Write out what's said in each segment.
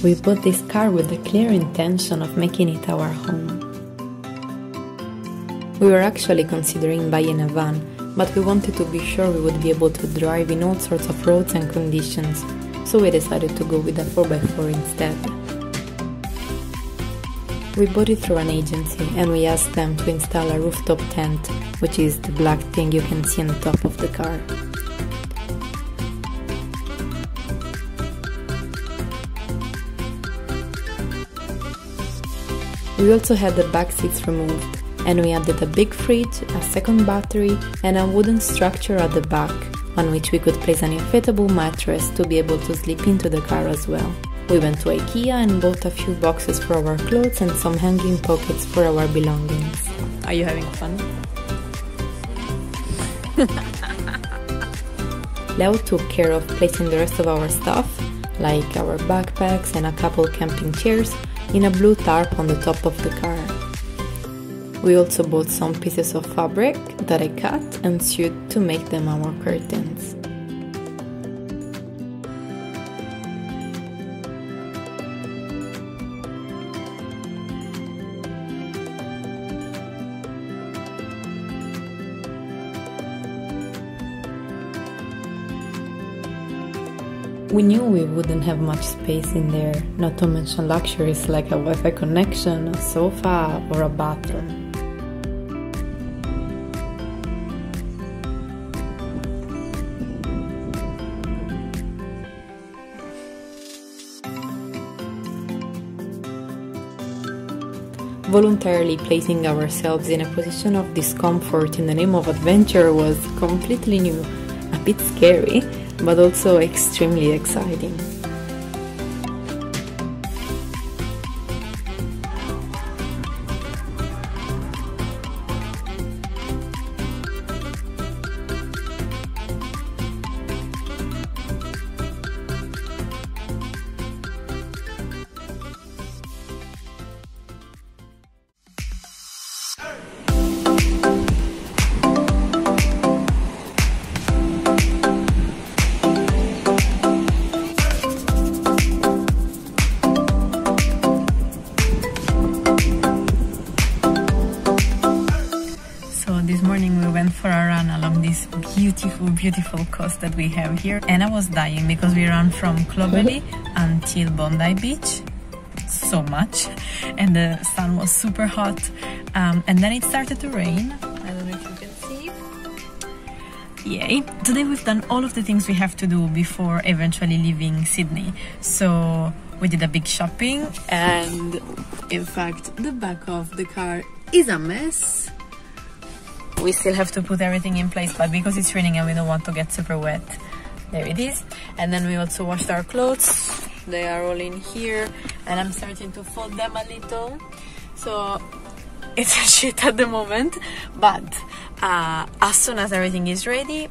We bought this car with the clear intention of making it our home. We were actually considering buying a van, but we wanted to be sure we would be able to drive in all sorts of roads and conditions, so we decided to go with a 4x4 instead. We bought it through an agency and we asked them to install a rooftop tent, which is the black thing you can see on the top of the car. We also had the back seats removed, and we added a big fridge, a second battery, and a wooden structure at the back, on which we could place an inflatable mattress to be able to sleep into the car as well. We went to IKEA and bought a few boxes for our clothes and some hanging pockets for our belongings. Are you having fun? Leo took care of placing the rest of our stuff, like our backpacks and a couple camping chairs, in a blue tarp on the top of the car. We also bought some pieces of fabric that I cut and sewed to make them our curtains. We knew we wouldn't have much space in there, not to mention luxuries like a Wi-Fi connection, a sofa, or a bathroom. Voluntarily placing ourselves in a position of discomfort in the name of adventure was completely new, a bit scary, but also extremely exciting. For a run along this beautiful coast that we have here, and I was dying because we ran from Clovelly until Bondi Beach so much, and the sun was super hot, and then it started to rain. I don't know if you can see. Yay! Today we've done all of the things we have to do before eventually leaving Sydney. So we did a big shopping, and in fact the back of the car is a mess. We still have to put everything in place, but because it's raining and we don't want to get super wet, there it is. And then we also washed our clothes. They are all in here, and I'm starting to fold them a little. So it's a shit at the moment, but as soon as everything is ready,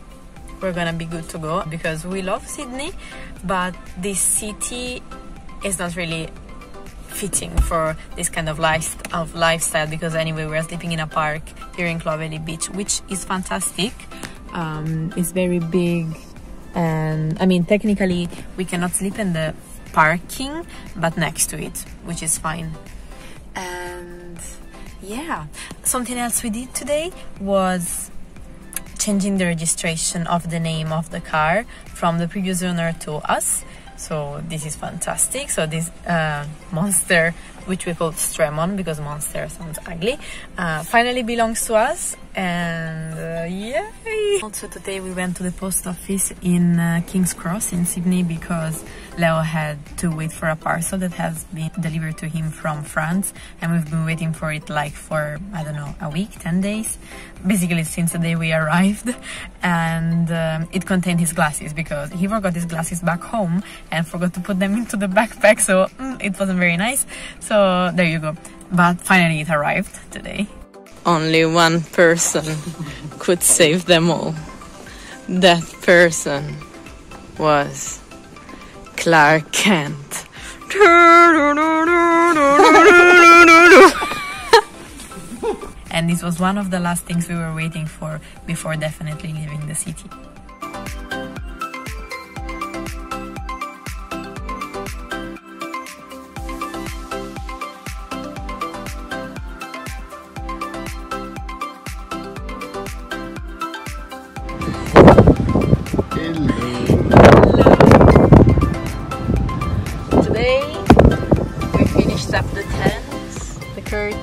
we're gonna be good to go, because we love Sydney, but this city is not really fitting for this kind of lifestyle, because anyway we're sleeping in a park here in Clovelly Beach, which is fantastic. It's very big, and I mean technically we cannot sleep in the parking, but next to it, which is fine. And yeah, something else we did today was changing the registration of the name of the car from the previous owner to us. So this is fantastic. So this Monster, which we call Stremon because Monster sounds ugly, finally belongs to us, and yay! Also today we went to the post office in King's Cross in Sydney because Leo had to wait for a parcel that has been delivered to him from France, and we've been waiting for it like for, I don't know, a week, 10 days, basically since the day we arrived. And it contained his glasses because he forgot his glasses back home and forgot to put them into the backpack, so it wasn't very nice. So there you go. But finally it arrived today. Only one person could save them all. That person was Clark Kent. And this was one of the last things we were waiting for before definitely leaving the city.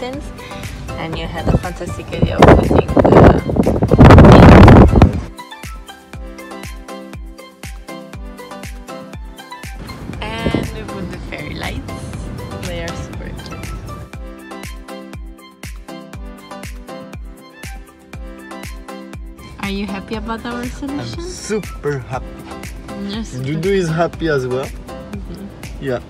curtains, and you had a fantastic idea of putting the and we put the fairy lights. They are super cute. Are you happy about our solution? I'm super happy. Yes. Dudu is happy as well. Yeah.